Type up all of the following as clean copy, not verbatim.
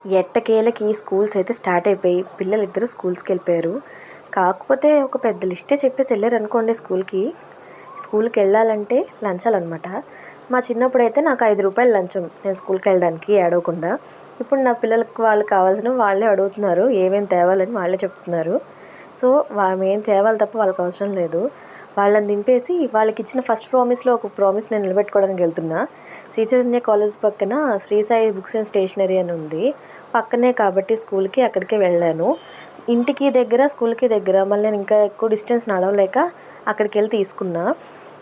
ఎట్టకేలకి schools అయితే start అయిపోయి పిల్లలిద్దరూ స్కూల్స్కి వెళ్ళిపోయారు. కాకపోతే ఒక పెద్ద లిస్టే చెప్పేసి వెళ్ళారు అనుకోండి. స్కూల్కి వెళ్ళాలంటే లంచాలన్నమాట. మా చిన్నప్పుడు అయితే నాకు 5 రూపాయలు లంచం నేను స్కూల్కి వెళ్ళడానికి ఏడవకుండా. ఇప్పుడు నా పిల్లలకి వాళ్ళు కావాల్సినవి వాళ్ళే అడుగుతున్నారు, ఏమేమి తేవాలని వాళ్ళే చెప్తున్నారు. సో మేము ఏం తేవాలి తప్ప వాళ్ళకి అవసరం లేదు. వాళ్ళని దింపేసి వాళ్ళకి ఇచ్చిన ఫస్ట్ ప్రామిస్లో ఒక ప్రామిస్ నేను నిలబెట్టుకోవడానికి వెళ్తున్నా. శ్రీ చైతన్య కాలేజ్ పక్కన Shri Sai books and stationery అని ఉంది. పక్కనే కాబట్టి స్కూల్కి అక్కడికే వెళ్ళాను. ఇంటికి దగ్గర స్కూల్కి దగ్గర, మళ్ళీ నేను ఇంకా ఎక్కువ డిస్టెన్స్ నడవలేక అక్కడికి వెళ్ళి తీసుకున్నా.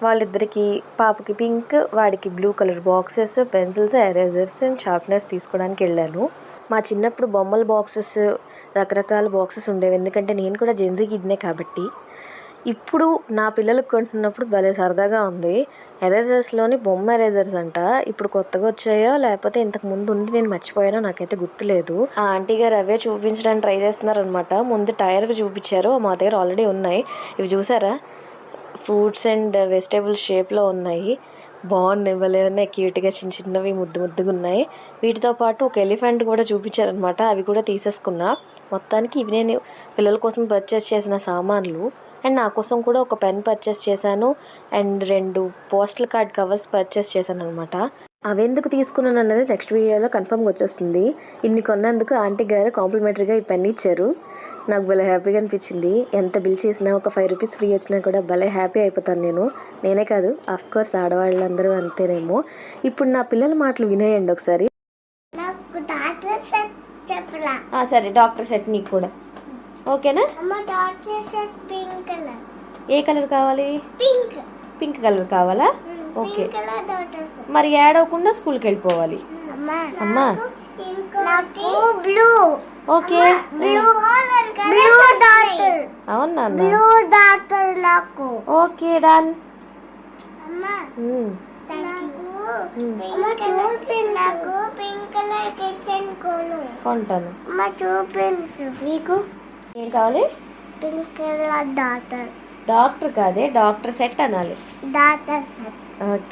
వాళ్ళిద్దరికి, పాపకి పింక్, వాడికి blue colour boxes, pencils, erasers and sharpeners తీసుకోవడానికి వెళ్ళాను. మా చిన్నప్పుడు బొమ్మల బాక్సెస్, రకరకాల బాక్సెస్ ఉండేవి, ఎందుకంటే నేను కూడా జెన్జీ కిడ్నే కాబట్టి. ఇప్పుడు నా పిల్లలకు కొంటున్నప్పుడు భలే సరదాగా ఉంది. ఎరేజర్స్లోని బొమ్మ ఎరేజర్స్ అంట. ఇప్పుడు కొత్తగా వచ్చాయో లేకపోతే ఇంతకు ముందు ఉండి నేను మర్చిపోయానో నాకైతే గుర్తులేదు. ఆ ఆంటీ గారు అవే చూపించడానికి ట్రై చేస్తున్నారు అనమాట. ముందు టైర్వి చూపించారు, మా దగ్గర ఆల్రెడీ ఉన్నాయి. ఇవి చూసారా, ఫ్రూట్స్ అండ్ వెజిటేబుల్స్ షేప్లో ఉన్నాయి. బాగున్నాయి, భలే ఉన్నాయి, క్యూట్గా చిన్న చిన్నవి ముద్దుగా ఉన్నాయి. వీటితో పాటు ఒక ఎలిఫెంట్ కూడా చూపించారనమాట. అవి కూడా తీసేసుకున్నా. మొత్తానికి ఇవి నేను పిల్లల కోసం పర్చేస్ చేసిన సామాన్లు. అండ్ నా కోసం కూడా ఒక పెన్ పర్చేస్ చేశాను and 2 postal card covers purchase చేశాను అనమాట. అవి ఎందుకు తీసుకున్నాను అన్నది నెక్స్ట్ వీడియోలో కన్ఫర్మ్గా వచ్చేస్తుంది. ఇన్ని కొన్నందుకు ఆంటీ గారు కాంప్లిమెంటరీగా ఈ పెన్ ఇచ్చారు. నాకు భలే హ్యాపీగా అనిపించింది. ఎంత బిల్ చేసినా ఒక 5 రూపీస్ ఫ్రీ వచ్చినా కూడా భలే హ్యాపీ అయిపోతాను నేనే కాదు, అఫ్కోర్స్ ఆడవాళ్ళందరూ అంతేనేమో. ఇప్పుడు నా పిల్లల మాటలు వినేయండి ఒకసారి. సరే, డాక్టర్ సెట్ నీకు కూడా ఓకేనా? ఏ కలర్ కావాలి? పింక్ కలర్ కావాలా? ఓకే, మరి ఏడవకుండా స్కూల్కి వెళ్ళిపోవాలి. అమ్మా ఓకే, అవునా? Okay, done. కొంటాను. నీకు ఏం కావాలి? డాక్టర్ కాదే, డాక్టర్ సెట్ అనాలి. ఓకే.